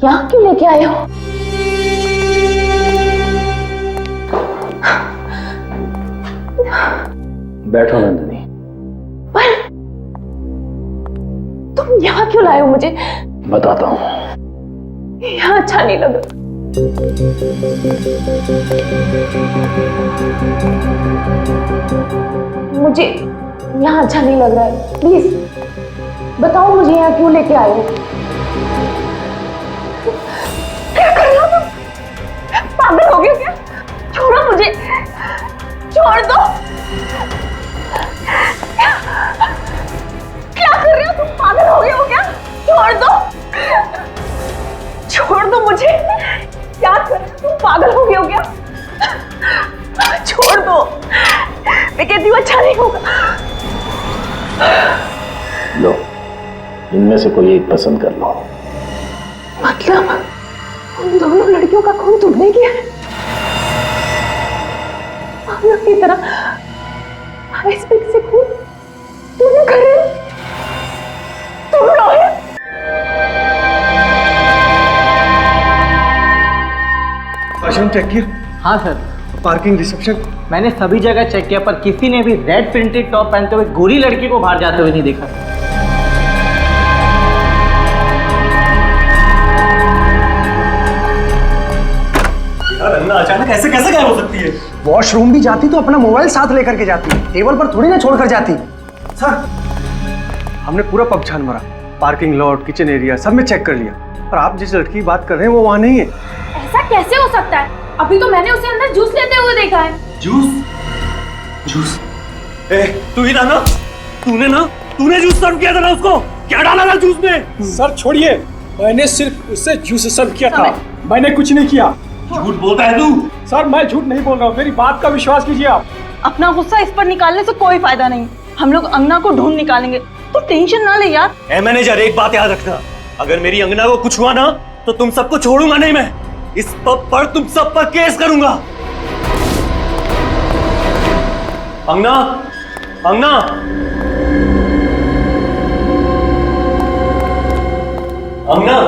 यहाँ क्यों लेके आए हो? बैठो नंदिनी। पर तुम यहाँ क्यों लाए हो मुझे? बताता हूँ। यहाँ अच्छा नहीं लग रहा। मुझे यहाँ अच्छा नहीं लग रहा है, प्लीज बताओ मुझे यहाँ क्यों लेके आए हो? क्या कर रहे हो तुम? पागल हो गए क्या? छोड़ो मुझे, छोड़ दो। क्या कर रहे हो तुम? पागल हो गए हो क्या? छोड़ दो, छोड़ दो मुझे। क्या कर रहे हो तुम? पागल हो गए हो क्या? छोड़ दो, मैं कहती हूँ अच्छा नहीं होगा। लो, इनमें से कोई एक पसंद कर लो। मतलब उन दोनों लड़कियों का खून तुमने किया है? पागल की तरह आइस पिक से खून तुमने कर रहे हो? तुम लॉयर? आश्रम चेक किया? हाँ सर, पार्किंग, रिसेप्शन? मैंने सभी जगह चेक किया पर किसी ने भी रेड प्रिंटेड टॉप पहनते हुए गोरी लड़की को बाहर जाते हुए नहीं देखा। यार अन्ना अचानक ऐसे कैसे गायब हो सकती है? वॉशरूम भी जाती तो अपना मोबाइल साथ लेकर के जाती, टेबल पर थोड़ी ना छोड़कर जाती। सर, हमने पूरा पब छान मारा, पार्किंग लॉट, किचन एरिया सब में चेक कर लिया, पर आप जिस लड़की की बात कर रहे हैं वो वहाँ नहीं है। ऐसा कैसे हो सकता है? अभी तो मैंने उसे अंदर जूस लेते हुए देखा है। जूस? जूस? ए, तू ही ना? तूने जूस सर्व किया था ना उसको? क्या डाला था जूस में? सर छोड़िए, मैंने सिर्फ उससे जूस सर्व किया था, मैंने कुछ नहीं किया। झूठ बोलता है तू? सर मैं झूठ नहीं बोल रहा हूँ, मेरी बात का विश्वास कीजिए आप। अपना गुस्सा इस पर निकालने से कोई फायदा नहीं। हम लोग अंगना को ढूंढ निकालेंगे, तो टेंशन ना ले यार। ए मैनेजर, एक बात याद रखना, अगर मेरी अंगना को कुछ हुआ ना तो तुम सबको छोड़ूंगा नहीं मैं। इस पब पर तुम सब पर केस करूंगा। अंगना, अंगना, अंगना,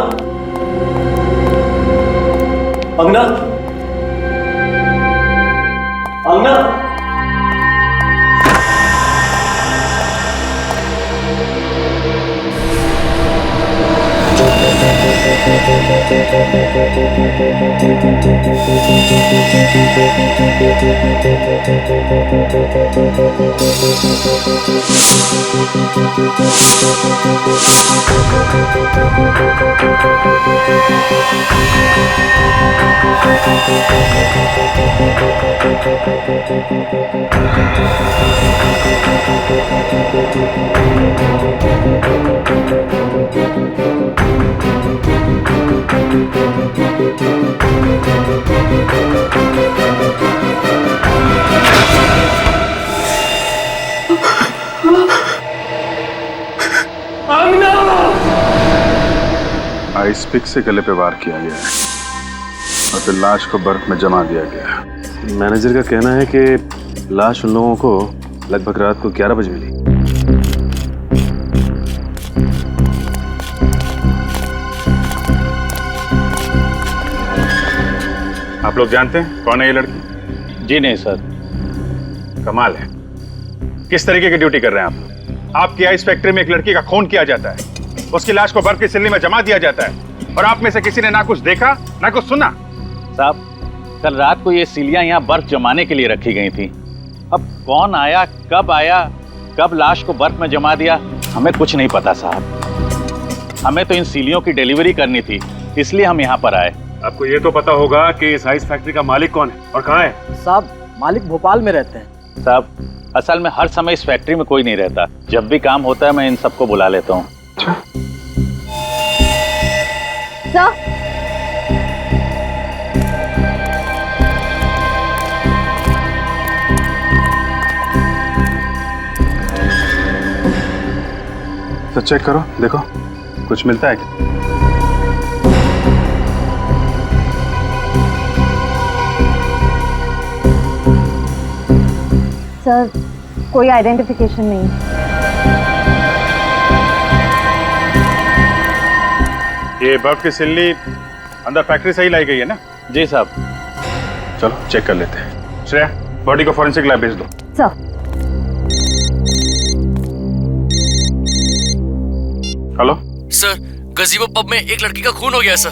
अंगना, अंगना। आइस पिक से गले पे वार किया गया है और फिर लाश को बर्फ में जमा दिया गया। मैनेजर का कहना है कि लाश उन लोगों को लगभग रात को 11 बजे मिली। आप लोग जानते हैं कौन है ये लड़की? जी नहीं सर। कमाल है, किस तरीके की ड्यूटी कर रहे हैं आप लोग? आपकी आइस फैक्ट्री में एक लड़की का खून किया जाता है, उसकी लाश को बर्फ की सिल्ली में जमा दिया जाता है और आप में से किसी ने ना कुछ देखा ना कुछ सुना। साहब, कल रात को ये सिलियां यहाँ बर्फ जमाने के लिए रखी गई थी। अब कौन आया, कब लाश को बर्फ में जमा दिया, हमें कुछ नहीं पता साहब। हमें तो इन सिलियों की डिलीवरी करनी थी, इसलिए हम यहाँ पर आए। आपको ये तो पता होगा कि इस आइस फैक्ट्री का मालिक कौन है और कहाँ है? साहब, मालिक भोपाल में रहते हैं। साहब, असल में हर समय इस फैक्ट्री में कोई नहीं रहता। जब भी काम होता है मैं इन सबको बुला लेता हूँ। तो चेक करो, देखो कुछ मिलता है क्या? सर कोई आइडेंटिफिकेशन नहीं। ये बर्फ की सिल्ली अंदर फैक्ट्री से ही लाई गई है ना? जी साहब। चलो चेक कर लेते हैं। श्रेया, बॉडी को फॉरेंसिक लैब भेज दो। सर। हेलो सर, गजीबो पब में एक लड़की का खून हो गया है सर।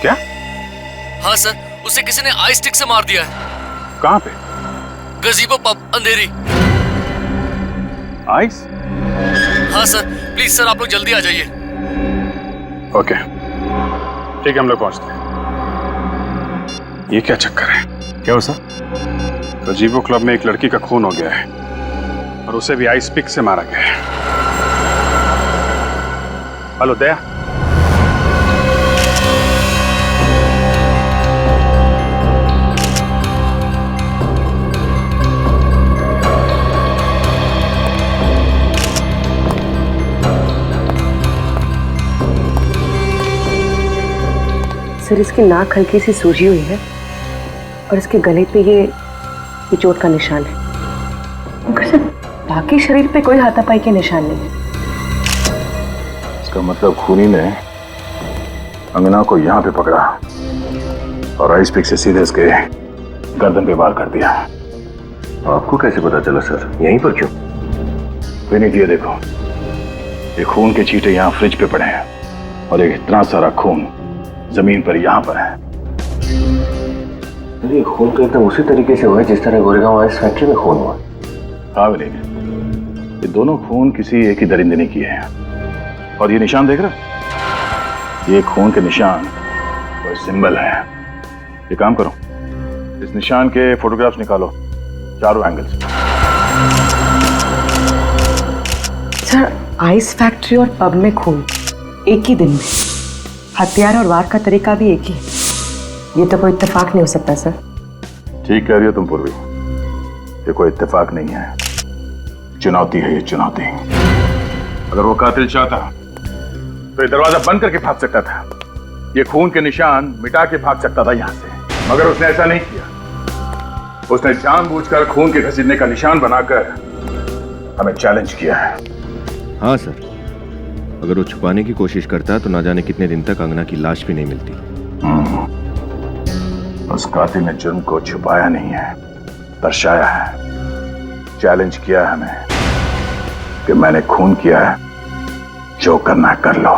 क्या? हाँ सर, उसे किसी ने आई स्टिक से मार दिया है। कहाँ पे? गजीबो पब, अंधेरी। आइस? हाँ सर, प्लीज सर आप लोग जल्दी आ जाइए। ओके ठीक है, हम लोग पहुंचते हैं। ये क्या चक्कर है? क्या हो सर? गजीबो क्लब में एक लड़की का खून हो गया है और उसे भी आइस पिक से मारा गया है। हेलो दया। सर, इसकी नाक हल्की सी सूजी हुई है और इसके गले पे ये चोट का निशान है, मगर सर बाकी शरीर पे कोई हाथापाई के निशान नहीं है। इसका मतलब खूनी ने अंगना को यहाँ पे पकड़ा और आइस पिक से सीधे इसके गर्दन पे वार कर दिया। आपको कैसे पता चला सर? यहीं पर क्यों? विनीत, ये देखो, ये खून के छींटे यहाँ फ्रिज पे पड़े हैं और एक इतना सारा खून जमीन पर यहाँ पर है। ये खून तो एकदम उसी तरीके से हुआ है जिस तरह गोरेगांव आइस फैक्ट्री में खून हुआ। हाँ विनीत, ये दोनों खून किसी एक ही दरिंदे ने किए हैं। और ये निशान देख रहे? ये खून के निशान और सिंबल है। ये काम करो, इस निशान के फोटोग्राफ्स निकालो चारों एंगल्स। सर, आइस फैक्ट्री और पब में खून एक ही दिन में, हथियार और वार का तरीका भी एक ही है। ये तो कोई इत्तेफाक नहीं हो सकता सर। ठीक कह रही हो तुम पूर्वी, ये कोई इत्तेफाक नहीं है, चुनौती है ये चुनौती। अगर वो कातिल चाहता तो ये दरवाजा बंद करके भाग सकता था, ये खून के निशान मिटा के भाग सकता था यहां से, मगर उसने ऐसा नहीं किया। उसने जानबूझकर खून के घसीटने का निशान बनाकर हमें चैलेंज किया है। हाँ सर, अगर वो छुपाने की कोशिश करता तो ना जाने कितने दिन तक अंगना की लाश भी नहीं मिलती। उस कातिल ने जुर्म को छुपाया नहीं है, दर्शाया है, चैलेंज किया है हमें कि मैंने खून किया है, जो करना है कर लो।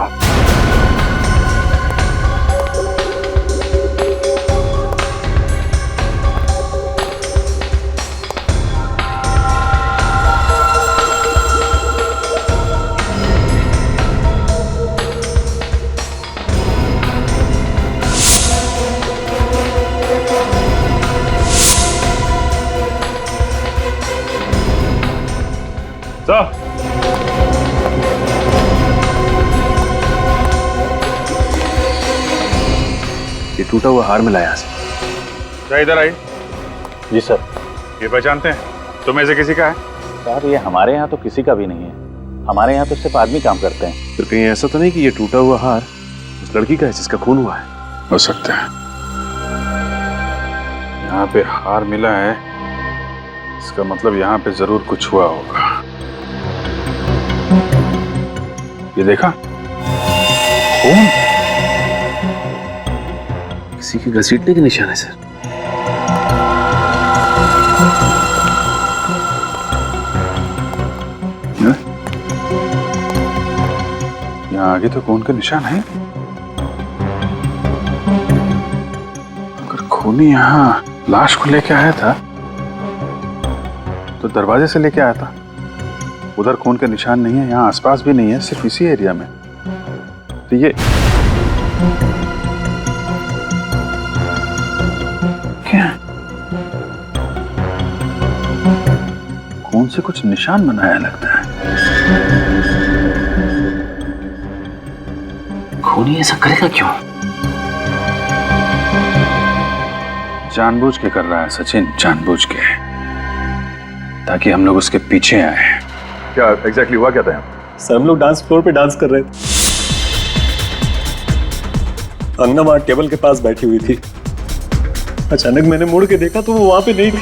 ये टूटा हुआ हार मिला यहाँ से। क्या इधर आई? जी सर। ये पहचानते हैं? तुम्हें से किसी का है? सर ये हमारे यहाँ तो किसी का भी नहीं है, हमारे यहाँ तो सिर्फ आदमी काम करते हैं। फिर कहीं ऐसा तो नहीं कि ये टूटा हुआ हार उस लड़की का है जिसका खून हुआ है? हो सकता है। यहाँ पे हार मिला है, इसका मतलब यहाँ पे जरूर कुछ हुआ होगा। ये देखा खून, किसी के घसीटने के निशान है सर। यहाँ आगे तो खून के निशान है। अगर खूनी यहाँ लाश को लेके आया था तो दरवाजे से लेके आया था। उधर खून के निशान नहीं है, यहाँ आसपास भी नहीं है, सिर्फ इसी एरिया में। तो ये क्या? खून से कुछ निशान बनाया लगता है। खूनी ऐसा करेगा क्यों? जानबूझ के कर रहा है सचिन, जानबूझ के, ताकि हम लोग उसके पीछे आए। क्या एग्जैक्टली हुआ क्या था? सर हम लोग डांस फ्लोर पे डांस कर रहे थे, अंगना वहां टेबल के पास बैठी हुई थी। अचानक मैंने मुड़ के देखा तो वो वहां पे नहीं थी।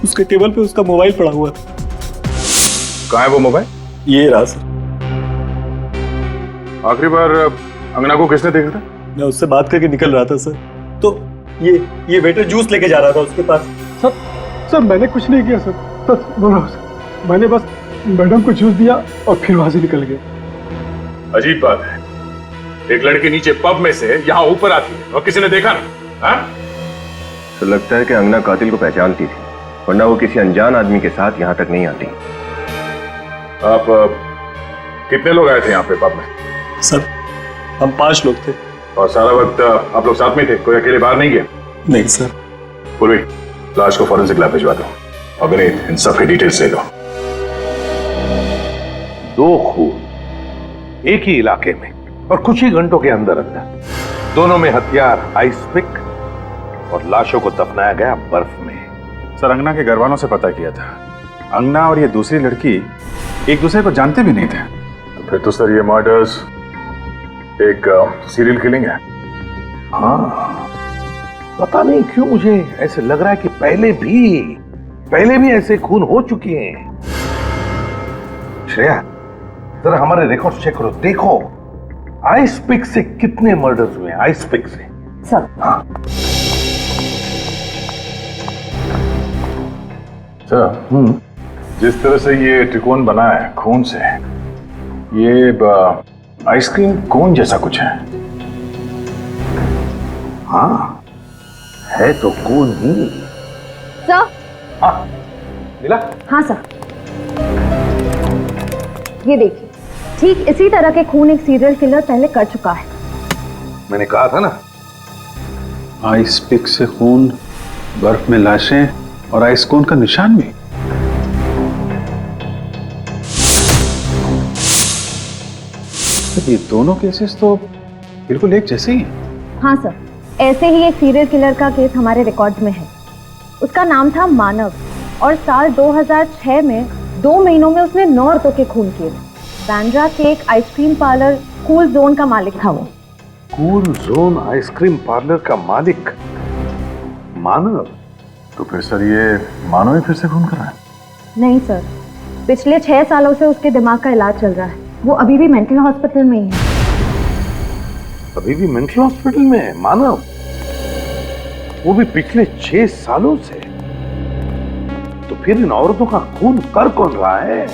उसके टेबल पे उसका मोबाइल पड़ा हुआ था। कहाँ है वो मोबाइल? ये रहा सर। आखिरी बार अंगना को किसने देखा था? मैं उससे बात करके निकल रहा था सर, तो ये वेटर जूस लेके जा रहा था उसके पास। सर मैंने कुछ नहीं किया सर, सच बोल रहा हूं सर। मैंने बस मैडम को जूस दिया और फिर वहां से निकल गया। अजीब बात है, एक लड़की नीचे पब में से यहाँ ऊपर आती है और किसी ने देखा ना? हाँ? तो लगता है कि अंगना कातिल को पहचानती थी, वरना वो किसी अनजान आदमी के साथ यहाँ तक नहीं आती। आप कितने लोग आए थे यहाँ पे पब में? सर हम 5 लोग थे। और सारा वक्त आप लोग साथ में थे, कोई अकेले बाहर नहीं गया? नहीं सर। पूर्वी, लाश को फॉरेंसिक लैब भिजवा दो और विनीत, इन सब की डिटेल्स ले लो। 2 खून एक ही इलाके में और कुछ ही घंटों के अंदर अंदर, दोनों में हथियार आइस पिक और लाशों को दफनाया गया बर्फ में। सर अंगना के घर वालों से पता किया था, अंगना और ये दूसरी लड़की एक दूसरे को जानते भी नहीं थे। फिर तो सर ये मर्डर्स एक सीरियल किलिंग है। हाँ, पता नहीं क्यों मुझे ऐसे लग रहा है कि पहले भी ऐसे खून हो चुके हैं। श्रेया, जरा हमारे रिकॉर्ड चेक करो, देखो आइस पिक से कितने मर्डर्स हुए हैं। आइस पिक से सर। हाँ सर, जिस तरह से ये त्रिकोण बना है खून से, ये आइसक्रीम कोन जैसा कुछ है। हाँ, है तो खून ही। सर। हाँ मिला? हाँ सर, ये देखिए, ठीक इसी तरह के खून एक सीरियल किलर पहले कर चुका है। मैंने कहा था ना। आइस पिक से खून, बर्फ में लाशें और आइस कोन का निशान भी। ये दोनों केसेस तो बिल्कुल एक जैसे ही हैं। हाँ सर, ऐसे ही एक सीरियल किलर का केस हमारे रिकॉर्ड में है। उसका नाम था मानव और साल 2006 में 2 महीनों में उसने 9 औरतों के खून किए। बांद्रा के एक आइसक्रीम पार्लर कूल जोन का मालिक था वो। कूल जोन आइसक्रीम पार्लर का मालिक मानव? तो फिर सर ये मानव ही फिर से खून कर रहा है? नहीं सर, पिछले 6 सालों से उसके दिमाग का इलाज चल रहा है। वो अभी भी मेंटल हॉस्पिटल में ही है। अभी भी मेंटल हॉस्पिटल में है मानव? वो भी पिछले 6 सालों से? तो फिर इन औरतों का खून कर कौन रहा है?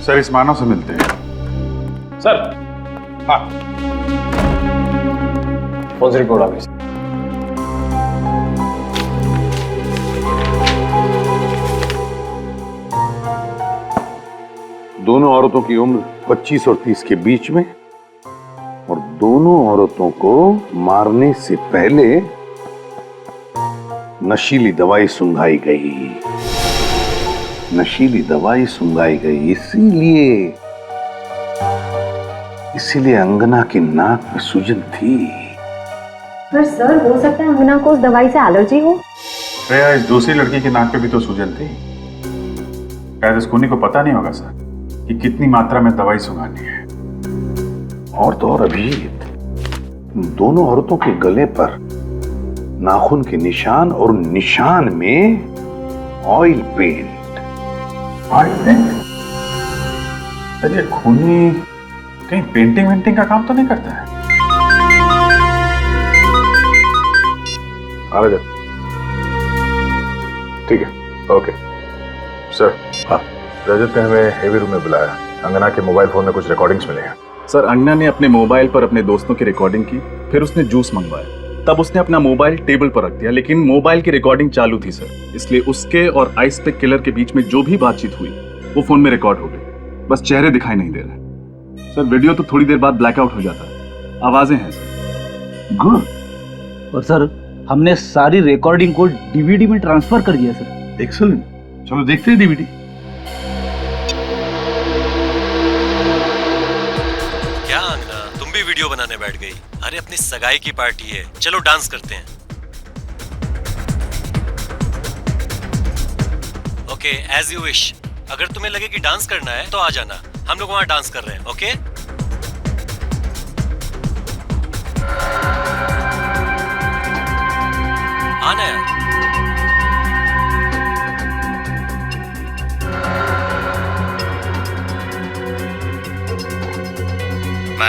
सर इस मानव से मिलते हैं। सर। हाँ, फोरेंसिक रिपोर्ट ऑफिस। दोनों औरतों की उम्र 25 और 30 के बीच में और दोनों औरतों को मारने से पहले नशीली दवाई सुंघाई गई। नशीली दवाई सुंघाई गई इसीलिए अंगना की नाक में सूजन थी। पर सर, हो सकता है अंगना को उस दवाई से एलर्जी हो। श्रेया, इस दूसरी लड़की की नाक पे भी तो सूजन थी। शायद इस खूनी को पता नहीं होगा सर कि कितनी मात्रा में दवाई सुंघानी है। और तो और अभिजीत, दोनों औरतों के गले पर नाखून के निशान और निशान में ऑयल पेंट। सर ये खूनी कहीं पेंटिंग वेंटिंग का काम तो नहीं करता है? आ रहा। ठीक है, ओके सर। हाँ, रजत ने हमें हेवी रूम में बुलाया। अंगना के मोबाइल फोन में कुछ रिकॉर्डिंग्स मिले हैं। सर, अंगना ने अपने मोबाइल पर अपने दोस्तों की रिकॉर्डिंग की, फिर उसने जूस मंगवाया। तब उसने अपना मोबाइल टेबल पर रख दिया, लेकिन मोबाइल की रिकॉर्डिंग चालू थी सर, इसलिए उसके और आइस पिक किलर के बीच में जो भी बातचीत हुई वो फोन में रिकॉर्ड हो गई। बस चेहरे दिखाई नहीं दे रहे सर। वीडियो तो थोड़ी देर बाद ब्लैकआउट हो जाता है, आवाजें हैं सर। गुड। और सर, हमने सारी रिकॉर्डिंग को डीवीडी में ट्रांसफर कर दिया सर। एक्सीलेंट, चलो देखते हैं डीवीडी। क्या अंगना, तुम भी वीडियो बनाने बैठ गई? अरे अपनी सगाई की पार्टी है, चलो डांस करते हैं। Okay, as you wish. अगर तुम्हें लगे कि डांस करना है तो आ जाना, हम लोग वहां डांस कर रहे हैं। ओके आना यार।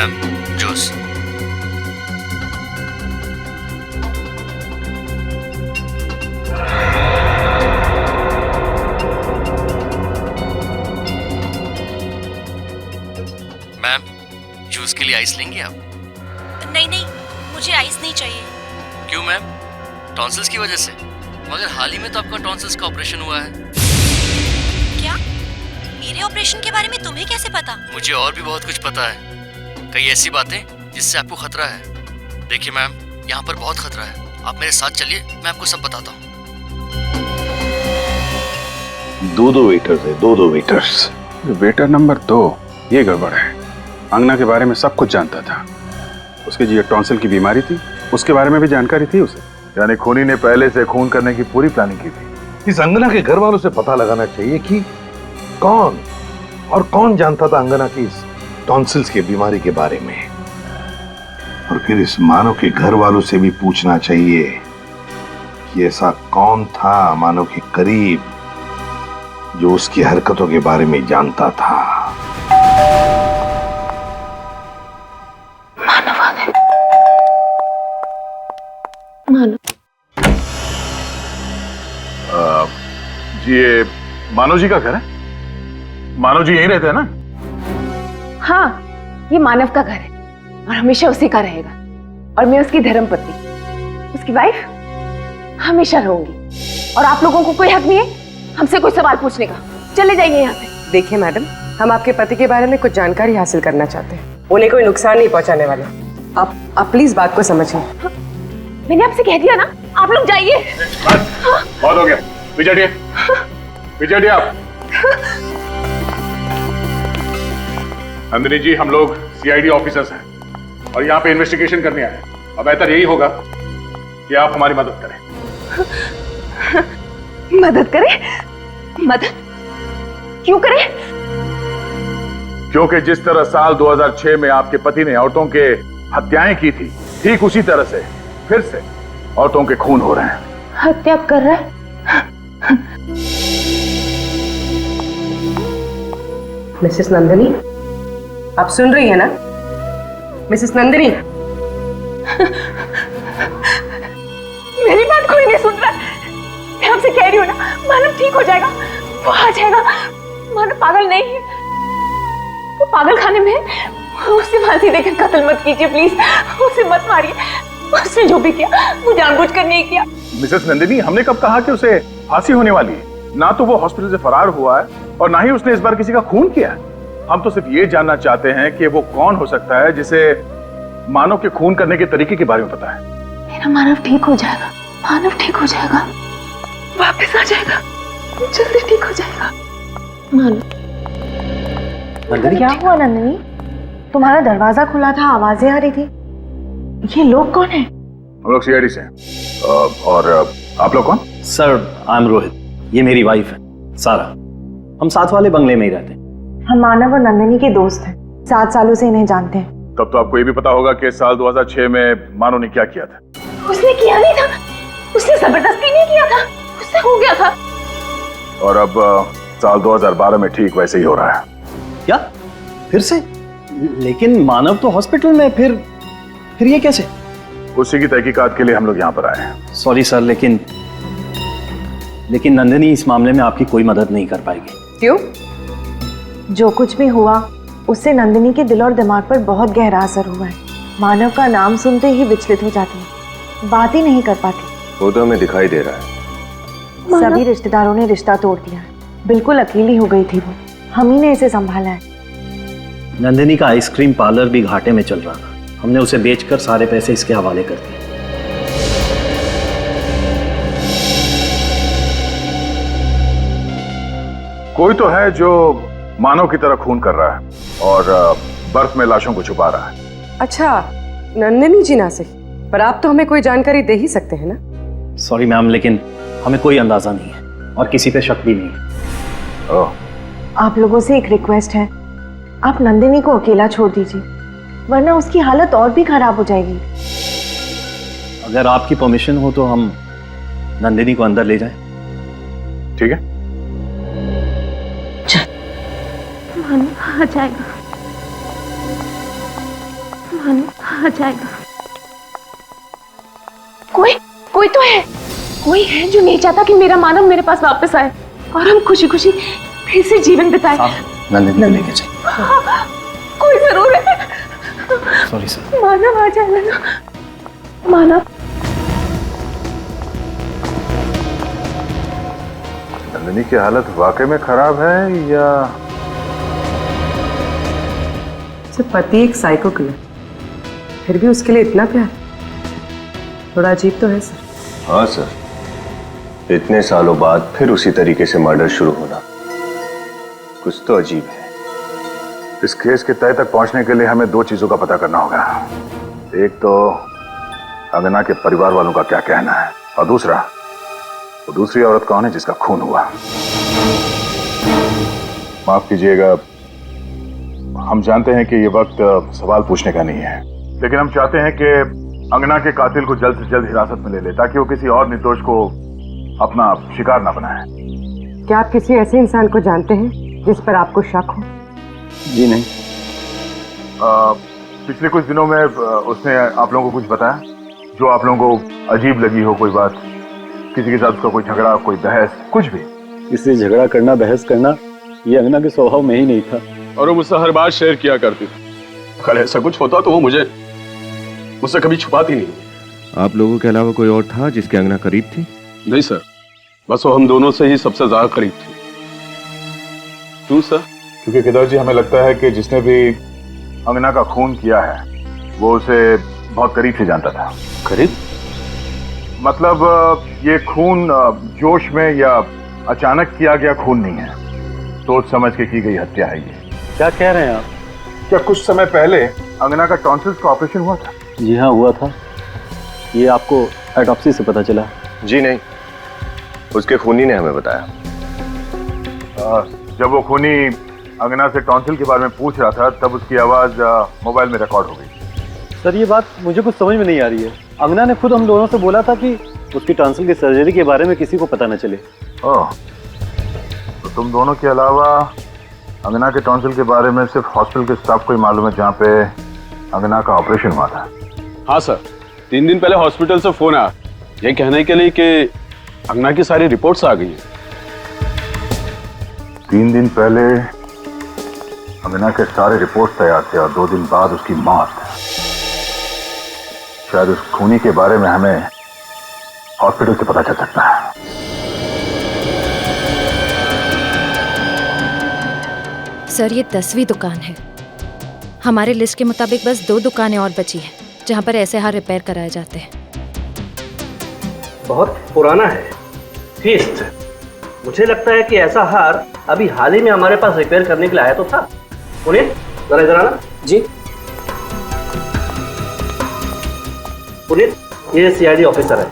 Ma'am juice. मैम जूस के लिए आइस लेंगे आप? नहीं नहीं, मुझे आइस नहीं चाहिए। क्यों मैम? टॉन्सिल्स की वजह से? मगर हाल ही में तो आपका टॉन्सिल्स का ऑपरेशन हुआ है। क्या? मेरे ऑपरेशन के बारे में तुम्हें कैसे पता? मुझे और भी बहुत कुछ पता है, कई ऐसी बातें जिससे आपको खतरा है। देखिए मैम, यहाँ पर बहुत खतरा है, आप मेरे साथ चलिए, मैं आपको सब बताता हूँ। दो वेटर्स है, दो वेटर्स। वेटर नंबर 2 ये गड़बड़ है। अंगना के बारे में सब कुछ जानता था, उसके जो टॉन्सिल की बीमारी थी उसके बारे में भी जानकारी थी उसे। यानी खूनी ने पहले से खून करने की पूरी प्लानिंग की थी। इस अंगना के घर वालों से पता लगाना चाहिए कि कौन जानता था अंगना की इस टॉन्सिल्स की बीमारी के बारे में, और फिर इस मानव के घर वालों से भी पूछना चाहिए कि ऐसा कौन था मानव के करीब जो उसकी हरकतों के बारे में जानता था। मानव आ गए। मानव जी, ये मानव जी का घर है? मानव जी यहीं रहते हैं ना? हाँ, ये मानव का घर है और हमेशा उसी का रहेगा, और मैं उसकी धर्मपत्नी, उसकी वाइफ हमेशा रहूंगी, और आप लोगों को कोई हक नहीं है हमसे कोई सवाल पूछने का। चले जाइए यहाँ से। देखिए मैडम, हम आपके पति के बारे में कुछ जानकारी हासिल करना चाहते हैं, उन्हें कोई नुकसान नहीं पहुंचाने वाले। आप प्लीज बात को समझिए। हाँ, मैंने आपसे कह दिया ना, आप लोग जाइए। बहुत हो गया, विजय आप। नंदिनी जी, हम लोग सीआईडी ऑफिसर्स हैं और यहाँ पे इन्वेस्टिगेशन करने आए हैं। अब बेहतर यही होगा कि आप हमारी मदद करें। मदद करें? मदद क्यों करें? क्योंकि जिस तरह साल 2006 में आपके पति ने औरतों के हत्याएं की थी, ठीक उसी तरह से फिर से औरतों के खून हो रहे हैं। हत्या कर रहा है? मिसेस नंदिनी, आप सुन रही है ना? मिसेस नंदिनी, मेरी बात कोई नहीं सुन रहा। मैं आपसे कह रही हूँ ना, मानव ठीक हो जाएगा, वो आ जाएगा। मानव पागल नहीं है, वो पागल खाने में है। उसे फांसी देकर कत्ल मत कीजिए प्लीज, उसे मत मारिए। उसने जो भी किया वो जानबूझकर नहीं किया। मिसेस नंदिनी, हमने कब कहा कि उसे फांसी होने वाली है? ना तो वो हॉस्पिटल से फरार हुआ है और ना ही उसने इस बार किसी का खून किया है। हम तो सिर्फ ये जानना चाहते हैं कि वो कौन हो सकता है जिसे मानव के खून करने के तरीके के बारे में पता है। मेरा मानव ठीक हो जाएगा, मानव ठीक हो जाएगा, वापस आ जाएगा, जल्दी ठीक हो जाएगा। मानव। क्या हुआ नंदिनी? तुम्हारा दरवाजा खुला था, आवाजें आ रही थी। ये लोग कौन हैं? हम लोग सीआईडी से हैं। और आप लोग कौन? सर, आई एम रोहित, ये मेरी वाइफ है सारा। हम साथ वाले बंगले में ही रहते हैं। हम मानव और नंदिनी के दोस्त हैं, 7 सालों से इन्हें जानते हैं। तब तो आपको ये भी पता होगा कि साल 2006 में मानव ने क्या किया था। उसने किया नहीं था, उसने जबरदस्ती नहीं किया था, उससे हो गया था। और अब साल 2012 में ठीक वैसे ही हो रहा है। क्या? फिर से? लेकिन मानव तो हॉस्पिटल में, फिर ये कैसे? उसी की तहकीकात के लिए हम लोग यहाँ पर आए हैं। सॉरी सर, लेकिन नंदिनी इस मामले में आपकी कोई मदद नहीं कर पाएगी। क्यों? जो कुछ भी हुआ उससे नंदिनी के दिल और दिमाग पर बहुत गहरा असर हुआ है। मानव का नाम सुनते ही विचलित हो जाती है, बात ही नहीं कर पाती। वो तो हमें दिखाई दे रहा है। सभी रिश्तेदारों ने रिश्ता तोड़ दिया है, बिल्कुल अकेली हो गई थी वो। हम ही ने इसे संभाला है। नंदिनी का आइसक्रीम पार्लर भी घाटे में चल रहा था, हमने उसे बेचकर सारे पैसे इसके हवाले कर दिए। कोई तो है जो मानव की तरह खून कर रहा है और बर्फ में लाशों को छुपा रहा है। अच्छा, नंदिनी जी ना सही, पर आप तो हमें कोई जानकारी दे ही सकते हैं ना? सॉरी मैम, लेकिन हमें कोई अंदाजा नहीं है और किसी पे शक भी नहीं है। आप लोगों से एक रिक्वेस्ट है, आप नंदिनी को अकेला छोड़ दीजिए, वरना उसकी हालत और भी खराब हो जाएगी। अगर आपकी परमिशन हो तो हम नंदिनी को अंदर ले जाएं। ठीक है, आ जाएगा। मानो आ जाएगा। कोई तो है, कोई है जो नहीं चाहता कि मेरा मानव मेरे पास वापस आए और हम खुशी खुशी फिर से जीवन बिताए। नंदिनी को लेके चल। हाँ, कोई जरूर है। Sorry sir. मानव आ जाएगा ना, मानव। नंदिनी की हालत वाकई में खराब है या सर पति एक साइको किलर, फिर भी उसके लिए इतना प्यार, थोड़ा अजीब तो है सर। हाँ सर, इतने सालों बाद फिर उसी तरीके से मर्डर शुरू होना कुछ तो अजीब है। इस केस के तय तक पहुंचने के लिए हमें दो चीजों का पता करना होगा। एक तो अंगना के परिवार वालों का क्या कहना है, और दूसरा वो दूसरी औरत कौन है जिसका खून हुआ। माफ कीजिएगा, हम जानते हैं कि ये वक्त सवाल पूछने का नहीं है, लेकिन हम चाहते हैं कि अंगना के कातिल को जल्द से जल्द हिरासत में ले ले, ताकि वो किसी और निर्दोष को अपना शिकार ना बनाए। क्या आप किसी ऐसे इंसान को जानते हैं जिस पर आपको शक हो? जी नहीं। पिछले कुछ दिनों में उसने आप लोगों को कुछ बताया जो आप लोगों को अजीब लगी हो? कोई बात, किसी के साथ उसका कोई झगड़ा, कोई बहस, कुछ भी? इसलिए झगड़ा करना, बहस करना ये अंगना के स्वभाव में ही नहीं था, और वो मुझसे हर बात शेयर किया करती थी। अगर ऐसा कुछ होता तो वो मुझसे कभी छुपाती नहीं। आप लोगों के अलावा कोई और था जिसके अंगना करीब थी? नहीं सर, बस वो हम दोनों से ही सबसे ज्यादा करीब थी। क्यों सर? क्योंकि केदार जी, हमें लगता है कि जिसने भी अंगना का खून किया है वो उसे बहुत करीब से जानता था। करीब मतलब ये खून जोश में या अचानक किया गया खून नहीं है, सोच समझ के की गई हत्या है ये। क्या कह रहे हैं आप? क्या कुछ समय पहले अंगना का टॉन्सिल्स का ऑपरेशन हुआ था? जी हाँ, हुआ था। ये आपको ऑटोप्सी से पता चला? जी नहीं, उसके खूनी ने हमें बताया। जब वो खूनी अंगना से टॉन्सिल के बारे में पूछ रहा था तब उसकी आवाज मोबाइल में रिकॉर्ड हो गई। सर ये बात मुझे कुछ समझ में नहीं आ रही है। अंगना ने खुद हम दोनों से बोला था कि उसकी टॉन्सिल की सर्जरी के बारे में किसी को पता न चले। ओह, तो तुम दोनों के अलावा अंगना के टॉन्सिल के बारे में सिर्फ हॉस्पिटल के स्टाफ को ही मालूम है जहाँ पे अंगना का ऑपरेशन हुआ था? हाँ सर, 3 दिन पहले हॉस्पिटल से फोन आया ये कहने के लिए कि अंगना की सारी रिपोर्ट्स आ गई हैं। 3 दिन पहले अंगना के सारे रिपोर्ट तैयार थे और 2 दिन बाद उसकी मौत। शायद उस खूनी के बारे में हमें हॉस्पिटल से पता चल सकता है। सर ये 10वीं दुकान है। हमारे लिस्ट के मुताबिक बस 2 दुकानें और बची हैं जहां पर ऐसे हार रिपेयर कराए जाते हैं। बहुत पुराना है फीस्ट। मुझे लगता है कि ऐसा हार अभी हाल ही में हमारे पास रिपेयर करने के लिए आया तो था। पुनीत, जरा इधर आना। जी पुनीत, ये सीआईडी ऑफिसर है।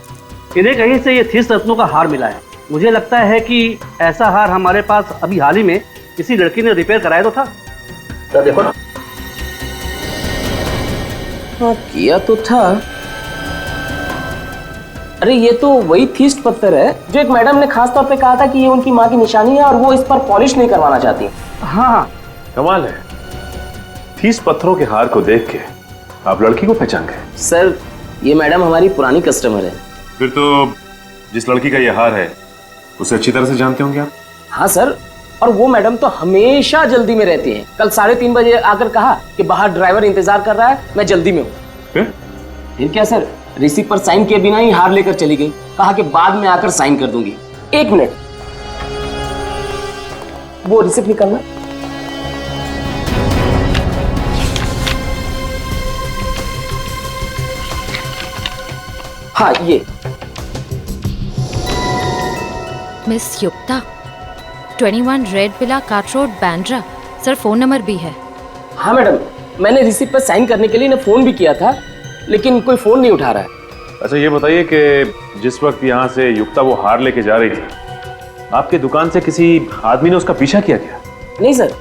इन्हें कहीं से ये 30 रत्नों का हार मिला है। मुझे लगता है कि ऐसा हार हमारे पास अभी हाल ही में किसी लड़की ने रिपेयर कराया तो था। तो देखो ना। हाँ किया तो था। अरे ये तो वही थीस्ट पत्थर है जो एक मैडम ने खास तौर पे कहा था कि ये उनकी माँ की निशानी है और वो इस पर पॉलिश नहीं करवाना चाहती। हाँ कमाल है, थीस्ट पत्थरों के हार को देख के आप लड़की को पहचान गए? सर ये मैडम हमारी पुरानी कस्टमर है। फिर तो जिस लड़की का ये हार है उसे अच्छी तरह से जानते होंगे आप? हाँ सर, और वो मैडम तो हमेशा जल्दी में रहती हैं। कल 3:30 बजे आकर कहा कि बाहर ड्राइवर इंतजार कर रहा है, मैं जल्दी में हूँ। फिर क्या सर, रिसिप्ट पर साइन किए बिना ही हार लेकर चली गई। कहा कि बाद में आकर साइन कर दूंगी। 1 मिनट, वो रिसिप्ट निकालना। हाँ ये मिस युक्ता, 21 red villa cart road, Bandra. Sir phone number भी है। हाँ मैडम, मैंने रिसिप्ट पर साइन करने के लिए इन्हें फोन भी किया था, लेकिन कोई फोन नहीं उठा रहा है। अच्छा ये बताइए कि जिस वक्त यहाँ से युक्ता वो हार लेके जा रही थी, आपके दुकान से किसी आदमी ने उसका पीछा किया क्या? नहीं सर,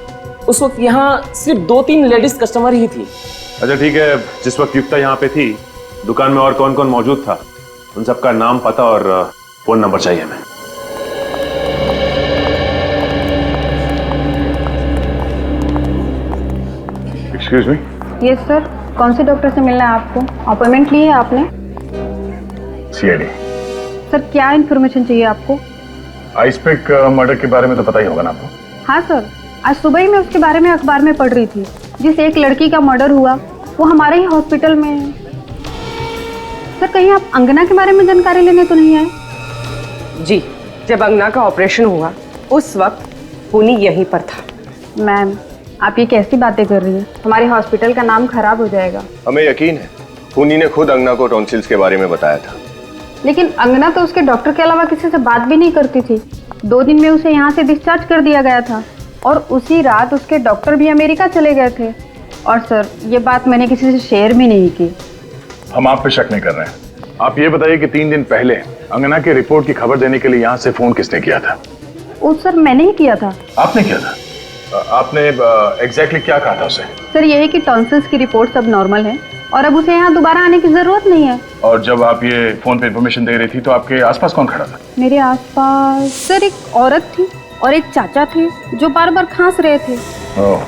उस वक्त यहाँ सिर्फ 2-3 लेडीज कस्टमर ही थी। अच्छा ठीक है, जिस वक्त युक्ता यहाँ पे थी दुकान में और कौन कौन मौजूद था, उन सबका नाम, पता और फोन नंबर चाहिए हमें। Excuse me. Yes sir. कौन से डॉक्टर से मिलना है आपको? अपॉइंटमेंट ली है आपने? सीआईडी। सर क्या इन्फॉर्मेशन चाहिए आपको? आइसपेक मर्डर के बारे में तो पता ही होगा ना आपको। हाँ सर, आज सुबह ही मैं उसके बारे में अखबार में पढ़ रही थी। जिस एक लड़की का मर्डर हुआ वो हमारे ही हॉस्पिटल में है। सर कहीं आप अंगना के बारे में जानकारी लेने तो नहीं आए? जी, जब अंगना का ऑपरेशन हुआ उस वक्त पुनी यहीं पर था। मैम आप ये कैसी बातें कर रही हैं? हमारे हॉस्पिटल का नाम खराब हो जाएगा। हमें यकीन है पुनी ने खुद अंगना को टॉन्सिल्स के बारे में बताया था। लेकिन अंगना तो उसके डॉक्टर के अलावा किसी से बात भी नहीं करती थी। 2 दिन में उसे यहाँ से डिस्चार्ज कर दिया गया था और उसी रात उसके डॉक्टर भी अमेरिका चले गए थे। और सर ये बात मैंने किसी से शेयर भी नहीं की। हम आप पे शक नहीं कर रहे हैं। आप ये बताइए कि 3 दिन पहले अंगना के रिपोर्ट की खबर देने के लिए यहाँ से फोन किसने किया था? वो सर मैंने ही किया था। आपने किया था? आपने एग्जैक्टली क्या कहा था उसे? सर यही कि टॉन्सिल्स की रिपोर्ट सब नॉर्मल है और अब उसे यहाँ दोबारा आने की जरूरत नहीं है। और जब आप ये फोन पे इंफॉर्मेशन दे रही थी तो आपके आसपास कौन खड़ा था? मेरे आसपास सर एक औरत थी और एक चाचा थे जो बार बार खांस रहे थे। ओह,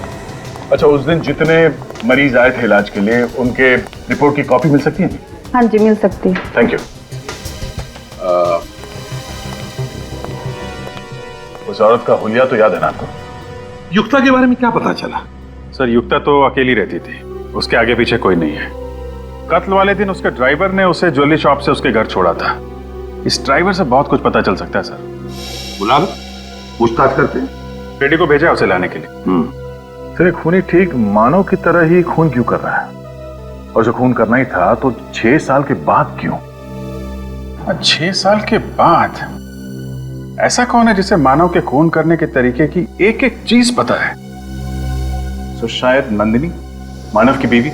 अच्छा उस दिन जितने मरीज आए थे इलाज के लिए उनके रिपोर्ट की कॉपी मिल सकती है? हाँ जी मिल सकती है। Thank you. उस औरत का हुलिया तो याद है ना आपको? युक्ता के बारे में क्या पता चला? सर युक्ता तो अकेली रहती थी, उसके आगे पीछे कोई नहीं है। कत्ल वाले दिन उसके ड्राइवर ने उसे ज्वेलरी शॉप से उसके घर छोड़ा था। इस ड्राइवर से बहुत कुछ पता चल सकता है सर। बुला लो, पूछताछ करते हैं। बेटी को भेजा उसे लाने के लिए। सर खूनी ठीक मानव की तरह ही खून क्यों कर रहा है? और जो खून करना ही था तो 6 साल के बाद क्यों? 6 साल के बाद? ऐसा कौन है जिसे मानव के खून करने के तरीके की एक एक चीज पता है? तो शायद नंदिनी, मानव की बीवी।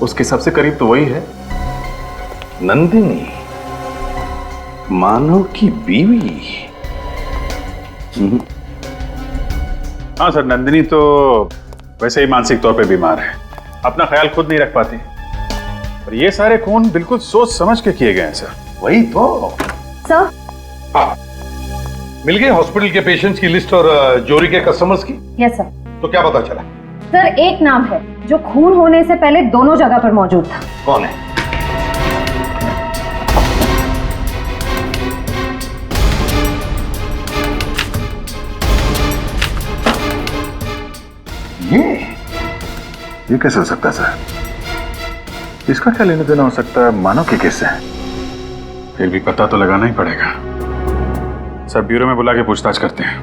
उसके सबसे करीब तो वही है। नंदिनी मानव की बीवी? हाँ सर, नंदिनी तो वैसे ही मानसिक तौर पे बीमार है, अपना ख्याल खुद नहीं रख पाती। और ये सारे खून बिल्कुल सोच समझ के किए गए हैं सर। वही तो सर। हाँ, मिल गए हॉस्पिटल के पेशेंट्स की लिस्ट और जोरी के कस्टमर्स की? Yes sir. तो क्या पता चला? सर एक नाम है जो खून होने से पहले दोनों जगह पर मौजूद था। कौन है? ये कैसे हो सकता है सर? इसका क्या लेना देना हो सकता है मानव के केस से? फिर भी पता तो लगाना ही पड़ेगा सर। ब्यूरो में बुला के पूछताछ करते हैं।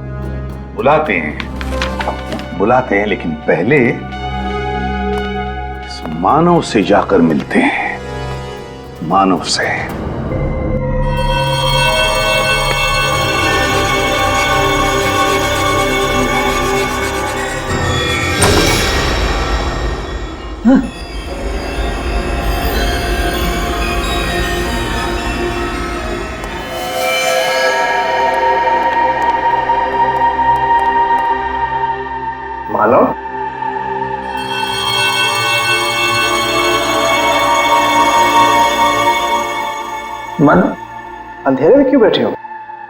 बुलाते हैं लेकिन पहले इस मानव से जाकर मिलते हैं। मानव से। मानव, मानव, अंधेरे में क्यों बैठे हो?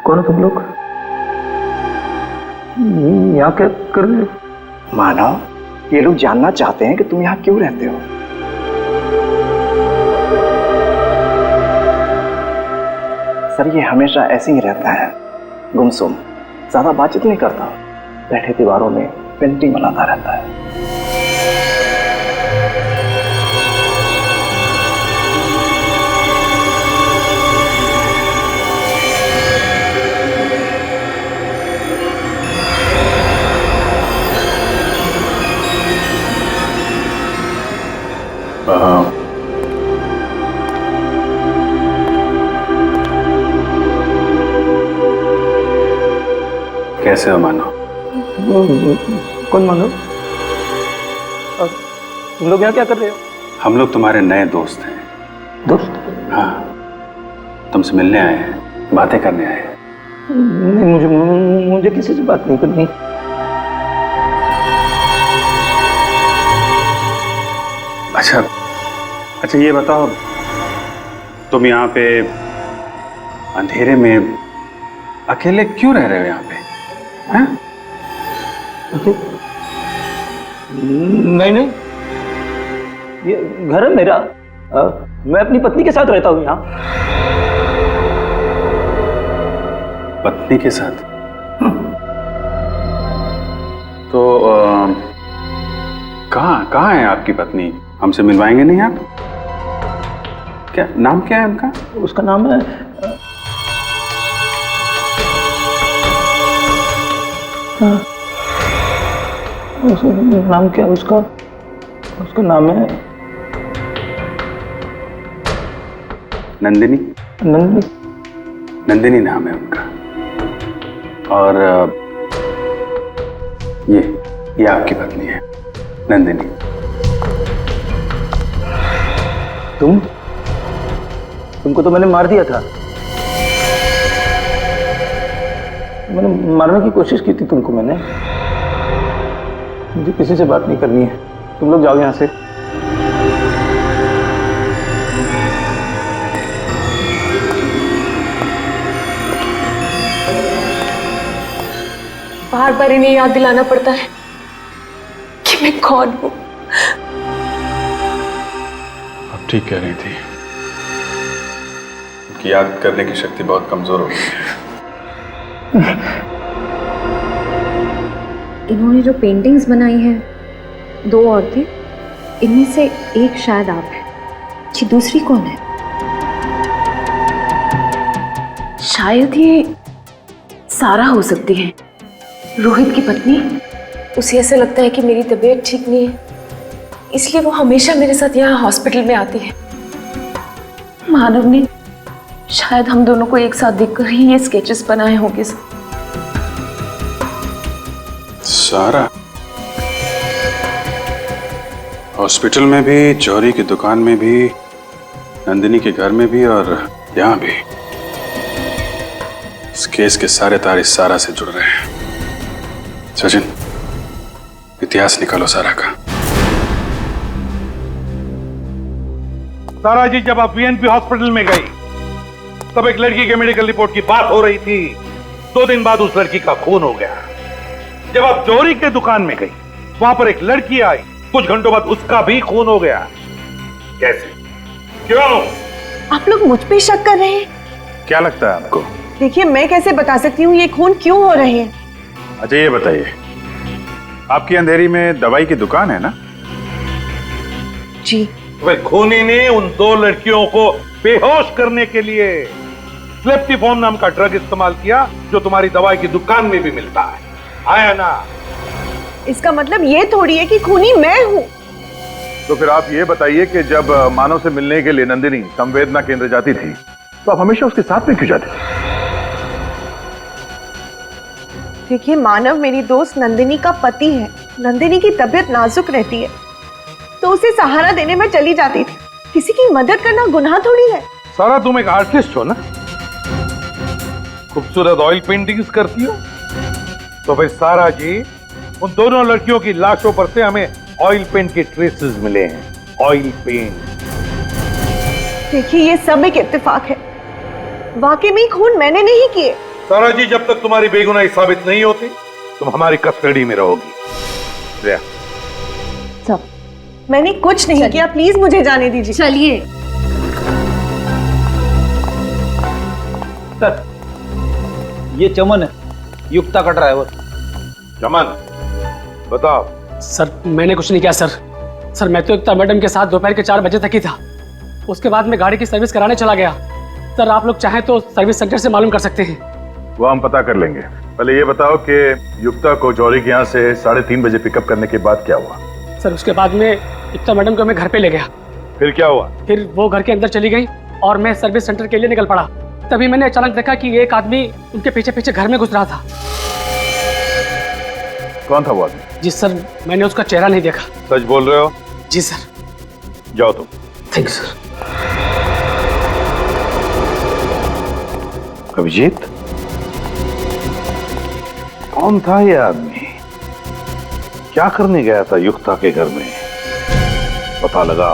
कौन हो तुम लोग? यहाँ क्या कर रहे हो? मानव, ये लोग जानना चाहते हैं कि तुम यहाँ क्यों रहते हो। सर ये हमेशा ऐसे ही रहता है, गुमसुम, ज्यादा बातचीत नहीं करता, बैठे दीवारों में पेंटिंग बनाता रहता है। कैसे हो मानव? कौन मानव? तुम लोग यहाँ क्या कर रहे हो? हम लोग तुम्हारे नए दोस्त हैं। दोस्त? हाँ, तुमसे मिलने आए हैं, बातें करने आए हैं। नहीं, मुझे किसी से बात नहीं करनी। अच्छा ये बताओ, तुम यहाँ पे अंधेरे में अकेले क्यों रह रहे हो यहाँ पे? हाँ? नहीं, ये घर है मेरा। मैं अपनी पत्नी के साथ रहता हूँ यहाँ। पत्नी के साथ? तो कहाँ है आपकी पत्नी? हमसे मिलवाएंगे नहीं आप? क्या नाम क्या है उनका? उसका नाम है उसका नाम क्या? उसका नाम है नंदिनी। नंदिनी। नंदिनी नाम है उनका। और ये आपकी पत्नी है नंदिनी। तुमको तो मैंने मार दिया था। मैंने मारने की कोशिश की थी तुमको। मैंने मुझे किसी से बात नहीं करनी है। तुम लोग जाओ यहाँ से। बार बार इन्हें याद दिलाना पड़ता है कि मैं कौन हूं। आप ठीक कह रही थी कि याद करने की शक्ति बहुत कमजोर हो गई है। इन्होंने जो पेंटिंग्स बनाई हैं 2 और थी, इनमें से एक शायद आप हैं। जी दूसरी कौन है? शायद ये सारा हो सकती है, रोहित की पत्नी। उसे ऐसा लगता है कि मेरी तबीयत ठीक नहीं है, इसलिए वो हमेशा मेरे साथ यहाँ हॉस्पिटल में आती है। मानव ने शायद हम दोनों को एक साथ देखकर ही ये स्केचेस बनाए होंगे। सारा हॉस्पिटल में भी, जौहरी की दुकान में भी, नंदिनी के घर में भी और यहाँ भी। इस केस के सारे तार इस सारा से जुड़ रहे हैं। सचिन, इतिहास निकालो सारा का। सारा जी, जब आप वीएनपी हॉस्पिटल में गई तब एक लड़की के मेडिकल रिपोर्ट की बात हो रही थी। 2 दिन बाद उस लड़की का खून हो गया। जब आप जौहरी के दुकान में गई, वहां पर एक लड़की आई, कुछ घंटों बाद उसका भी खून हो गया। कैसे? क्यों? आप लोग मुझ पे शक कर रहे हैं? क्या लगता है आपको? देखिए, मैं कैसे बता सकती हूँ ये खून क्यों हो रहे हैं। अच्छा ये बताइए, आपकी अंधेरी में दवाई की दुकान है ना? जी। वह खूनी ने उन 2 लड़कियों को बेहोश करने के लिए स्लेप्टिफॉर्म नाम का ड्रग इस्तेमाल किया, जो तुम्हारी दवाई की दुकान में भी मिलता है। आया ना? इसका मतलब ये थोड़ी है कि खूनी मैं हूँ। तो फिर आप ये बताइए कि जब मानव से मिलने के लिए नंदिनी संवेदना केंद्र जाती थी तो आप हमेशा उसके साथ में क्यों जाते थे? देखिए, मानव मेरी दोस्त नंदिनी का पति है। नंदिनी की तबीयत नाजुक रहती है तो उसे सहारा देने में चली जाती थी। किसी की मदद करना गुनाह थोड़ी है। सारा, तुम एक आर्टिस्ट हो ना? खूबसूरत ऑयल पेंटिंग्स करती हो। तो फिर सारा जी, उन दोनों लड़कियों की लाशों पर से हमें ऑयल पेंट के ट्रेसेस मिले हैं। Oil paint. देखिए, ये सब एक इत्तेफाक है। वाकई में खून मैंने नहीं किए। सारा जी, जब तक तुम्हारी बेगुनाही साबित नहीं होती तुम हमारी कस्टडी में रहोगी। सब मैंने कुछ नहीं किया। प्लीज मुझे जाने दीजिए। चलिए। सर, ये चमन है, युक्ता का ड्राइवर। चमन, बताओ। सर, मैंने कुछ नहीं किया सर। मैं तो युक्ता मैडम के साथ दोपहर के 4 बजे तक ही था। उसके बाद मैं गाड़ी की सर्विस कराने चला गया। सर, आप लोग चाहें तो सर्विस सेंटर से मालूम कर सकते हैं। वो हम पता कर लेंगे। पहले ये बताओ कि युक्ता को जौहरी के यहाँ से 3:30 बजे पिकअप करने के बाद क्या हुआ? सर, उसके बाद में युक्ता मैडम को मैं घर पे ले गया। फिर क्या हुआ? फिर वो घर के अंदर चली गई और मैं सर्विस सेंटर के लिए निकल पड़ा। तभी मैंने अचानक देखा कि एक आदमी उनके पीछे पीछे घर में घुस रहा था। कौन था वो आदमी? जी सर, मैंने उसका चेहरा नहीं देखा। सच बोल रहे हो? जी सर। जाओ तुम। Thank you sir. अभिजीत, कौन था ये आदमी? क्या करने गया था युक्ता के घर में? पता लगा।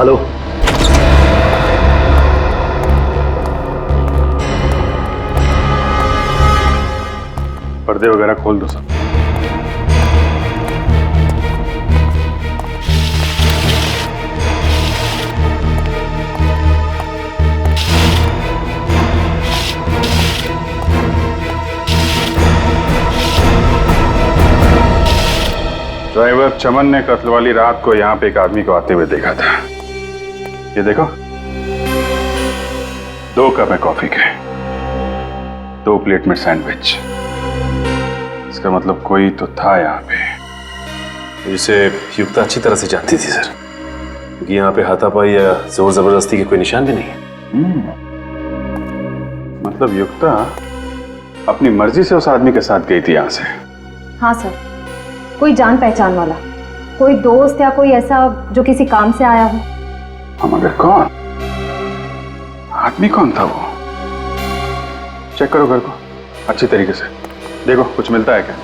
हेलो। पर्दे वगैरह खोल दो सब। ड्राइवर चमन ने कत्ल वाली रात को यहाँ पे एक आदमी को आते हुए देखा था। ये देखो, 2 कप है कॉफी के, 2 प्लेट में सैंडविच। इसका मतलब कोई तो था यहाँ पे। जिसे युक्ता अच्छी तरह से जानती थी सर, क्योंकि यहाँ पे हाथापाई या जोर जबरदस्ती के कोई निशान भी नहीं है। मतलब युक्ता अपनी मर्जी से उस आदमी के साथ गई थी यहाँ से? हाँ सर, कोई जान पहचान वाला, कोई दोस्त या कोई ऐसा जो किसी काम से आया हो। मगर कौन? आदमी कौन था वो? चेक करो घर को अच्छी तरीके से, देखो कुछ मिलता है क्या।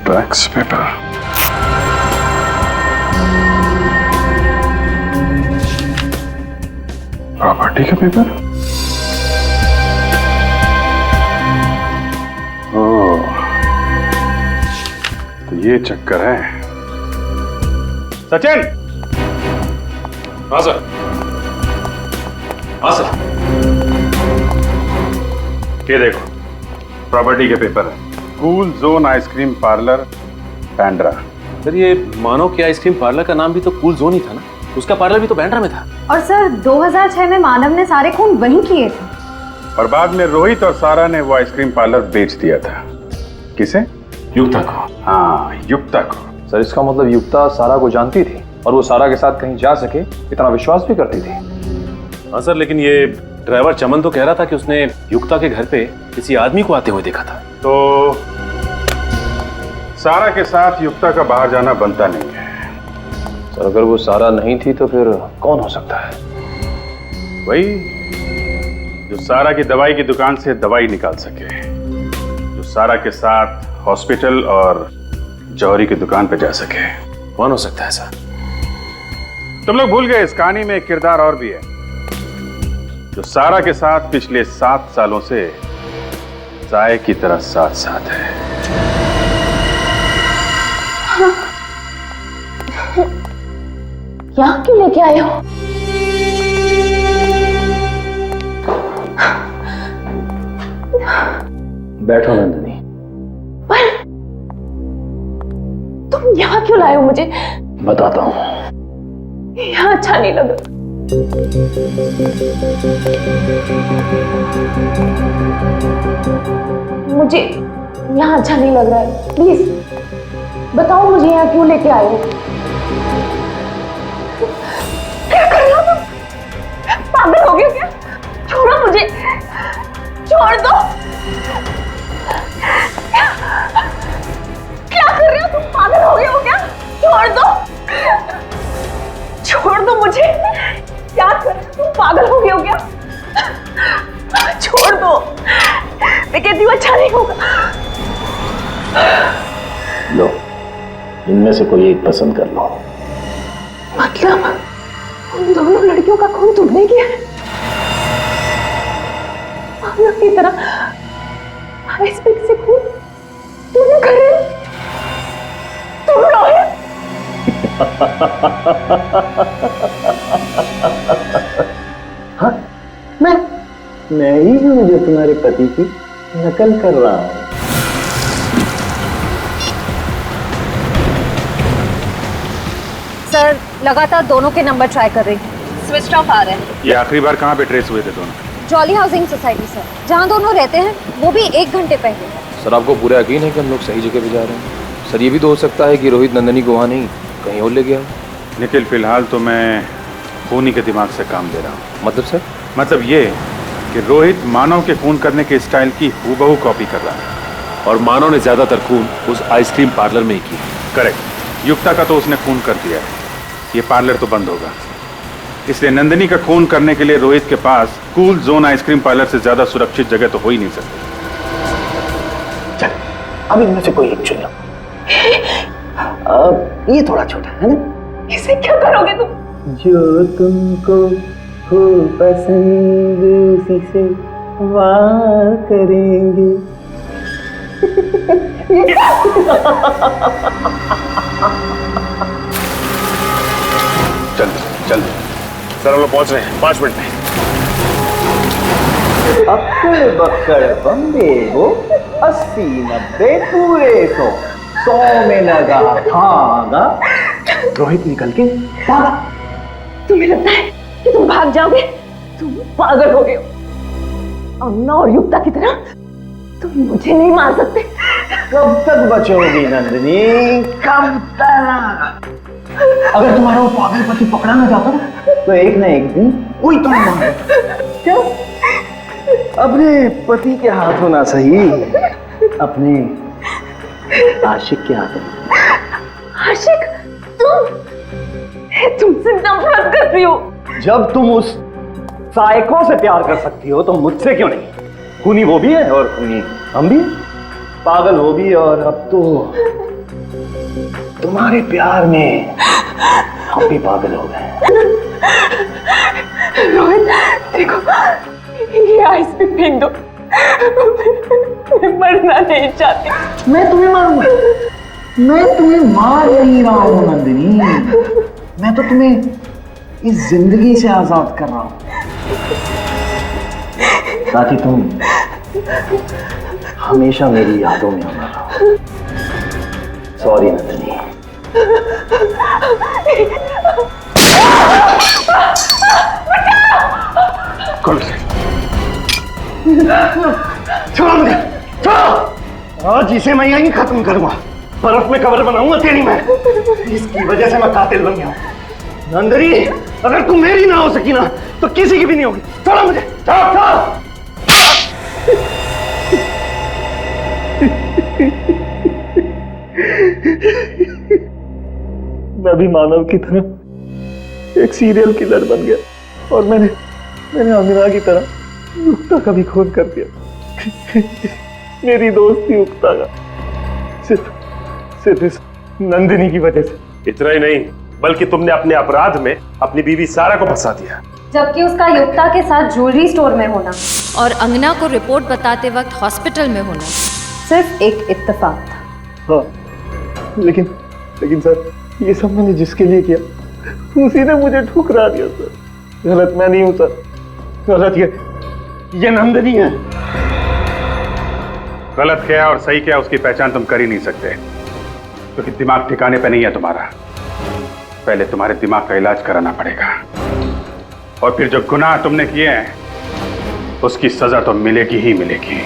टैक्स पेपर, प्रॉपर्टी का पेपर। ओह, तो ये चक्कर है। सचिन। हाँ सर। हाँ सर। ये देखो, प्रॉपर्टी के पेपर है। Cool zone ice cream parlour, Bandra. Sir ये मानो कि आइसक्रीम पार्लर का नाम भी तो कूल जोन ही था ना, उसका पार्लर भी तो बैंड्रा में था। और सर 2006 में मानव ने सारे खून वहीं किए थे। और बाद में रोहित और सारा ने वो आइसक्रीम पार्लर बेच दिया था। किसे? युक्ता को। हाँ, युक्ता को। सर इसका मतलब युक्ता सारा को जानती थी और वो सारा के साथ कहीं जा सके इतना विश्वास भी करती थी। हाँ सर, लेकिन ये ड्राइवर चमन तो कह रहा था कि उसने युक्ता के घर पे किसी आदमी को आते हुए देखा था। तो सारा के साथ युक्ता का बाहर जाना बनता नहीं है। सर अगर वो सारा नहीं थी तो फिर कौन हो सकता है? वही जो सारा की दवाई की दुकान से दवाई निकाल सके, जो सारा के साथ हॉस्पिटल और जौहरी की दुकान पे जा सके। कौन हो सकता है सर? तुम लोग भूल गए, इस कहानी में एक किरदार और भी है जो सारा के साथ पिछले 7 सालों से साए की तरह साथ साथ है। यहाँ क्यों लेके आए हो? बैठो नंदिनी। पर तुम यहाँ क्यों लाए हो मुझे? बताता हूँ। यहाँ अच्छा नहीं लगा। मुझे यहाँ अच्छा नहीं लग रहा है, प्लीज बताओ मुझे यहाँ क्यों लेके आए हो? क्या कर रहे हो तुम? पागल हो गए हो क्या? छोड़ो मुझे, छोड़ दो। क्या कर रहे हो तुम? पागल हो गए हो क्या? छोड़ दो, छोड़ दो मुझे। क्या कर रहे हो तुम? पागल हो गए हो क्या? छोड़ दो, मैं कहती हूँ अच्छा नहीं होगा। लो, इनमें से कोई एक पसंद कर लो। मतलब उन दोनों लड़कियों का खून तुमने किया है? मानव की तरह आइसपिक से खून तुमने कर रहे हो? तुम रोहित? हाँ, मैं ही हूँ जो तुम्हारे पति की नकल कर रहा हूँ। सर लगातार दोनों के नंबर ट्राई कर रही हूँ, स्विच ऑफ आ रहे हैं। ये आखिरी बार कहाँ पे ट्रेस हुए थे दोनों? जॉली हाउसिंग सोसाइटी सर, जहाँ दोनों रहते हैं, वो भी 1 घंटे पहले। सर आपको पूरा यकीन है कि हम लोग सही जगह पे जा रहे हैं? सर ये भी तो हो सकता है कि रोहित नंदिनी को वहाँ नहीं कहीं और ले गया। निखिल, फिलहाल तो मैं खूनी के दिमाग से काम दे रहा हूँ। मतलब सर? मतलब ये कि रोहित मानव के खून करने के स्टाइल की हूबहू कॉपी कर रहा है। और मानव ने ज्यादातर खून उस आइसक्रीम पार्लर में ही किया। करेक्ट। युक्ता का तो उसने खून कर दिया है, ये पार्लर तो बंद होगा। इसलिए नंदिनी का खून करने के लिए रोहित के पास कूल जोन आइसक्रीम पार्लर से ज्यादा सुरक्षित जगह तो हो ही नहीं सकती। चल, अब इनमें से कोई एक चुन लो। ये थोड़ा छोटा है ना? इसे क्या करोगे तुम? जो तुमको हो पसंद उसी से वार करेंगे। चल चल सर, हम लोग पहुंच रहे हैं 5 मिनट में। अक्कड़ बक्कड़ बम्बे हो, 80-90 पूरे 100 में लगा धागा। रोहित निकल के भागा। तुम्हें लगता है कि तुम भाग जाओगे? तुम पागल हो गए हो। अन्ना और युक्ता की तरह तुम मुझे नहीं मार सकते। कब तक बचोगी नंदिनी, कब तक? अगर तुम्हारा वो पागल पति पकड़ा ना जाता ना, तो एक ना एक दिन कोई तुम्हें मारे। क्या? अपने पति के हाथों ना सही, अपने आशिक के हाथों। आशिक? तुमसे नफरत करती हो। जब तुम उस साइको से प्यार कर सकती हो तो मुझसे क्यों नहीं? खूनी वो भी है और खूनी हम भी, पागल वो भी, और अब तो तुम्हारे प्यार में हम भी पागल हो गए। रोहित देखो, ये आइस पे फेंक दो। मैं मरना नहीं चाहती। मैं तुम्हें मारूंगा? मैं तुम्हें मार नहीं रहा हूं नंदिनी, मैं तो तुम्हें इस जिंदगी से आजाद कर रहा हूं ताकि तुम हमेशा मेरी यादों में अमर रहो। सॉरी नंदिनी। कौन से? छोड़ो मुझे, छोड़ो। आज इसे मैं यहीं खत्म करूंगा। बर्फ में कब्र बनाऊंगा तेरी मैं। इसकी वजह से मैं कातिल बन गया हूं। नंदिनी, अगर तुम मेरी ना हो सकी ना, तो किसी की भी नहीं होगी। छोड़ो मुझे, छोड़ो, छोड़ो। मैं भी मानव की तरह एक सीरियल किलर बन गया और मैंने अमीना की तरह युक्ता का भी खून कर दिया। मेरी दोस्ती युक्ता का सिर्फ इस नंदिनी की वजह से। इतना ही नहीं, बल्कि तुमने अपने अपराध में अपनी बीवी सारा को फंसा दिया, जबकि उसका युक्ता के साथ ज्वेलरी स्टोर में होना और अंगना को रिपोर्ट बताते वक्त हॉस्पिटल में होना सिर्फ एक इत्तेफाक था। हाँ, लेकिन सर, ये सब मैंने जिसके लिए किया उसी ने मुझे ठुकरा दिया सर। गलत मैं नहीं हूं सर, गलत ये नंदिनी है। गलत क्या है और सही क्या है उसकी पहचान तुम कर ही नहीं सकते, क्योंकि दिमाग ठिकाने पे नहीं है तुम्हारा। पहले तुम्हारे दिमाग का इलाज कराना पड़ेगा, और फिर जो गुनाह तुमने किए हैं उसकी सजा तो मिलेगी ही मिलेगी।